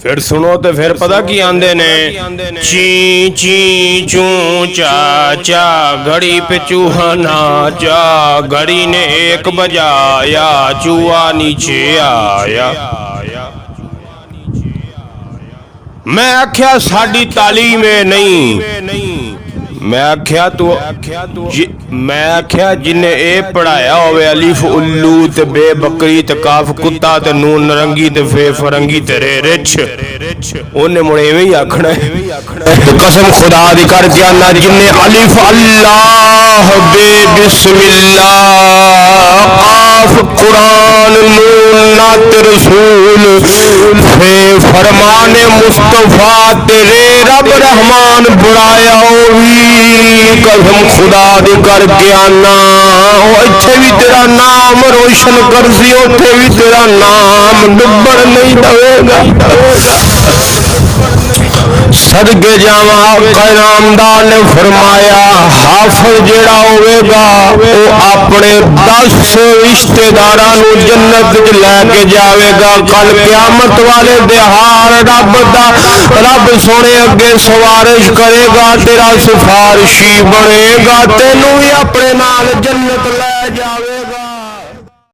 फिर सुनो तो फिर पता की आंदे ने, ची ची चू चा चा, घड़ी पे चूहा नाचा, घड़ी ने एक बजाया, चूहा नीचे आया। मैं आख्या साडी तालीम में नहीं, मैं आख्या मैं आख्या जिन्हें ए पढ़ाया होवे अलिफ उल्लू ते बे बकरी ते काफ कुत्ता ते नून नरंगी ते फे फरंगी ते रे रिछ, ओने मुड़े एवें ही आखना है। कसम खुदा दी कर जाना जिन्हें अलिफ अल्लाह बे बिस्मिल्लाह काफ कुरान नून नात रसूल फे फरमाने मुस्तफा तेरे रब रहमान बुलाया होवी। कसम खुदा दी कर आना इत्थे भी तेरा नाम रोशन कर सी, उत्थे भी तेरा नाम डुबण नहीं देगा। सदके जावा नामदार ने फरमाया हाफिज जेड़ा होवेगा वो अपने 10 रिश्तेदारां नू जन्नत च लैके जावेगा। कल क़यामत वाले दिहाड़ रब सोने अगे सवारिश करेगा, तेरा सिफारिशी बनेगा, तेनू भी अपने नाल जन्नत लै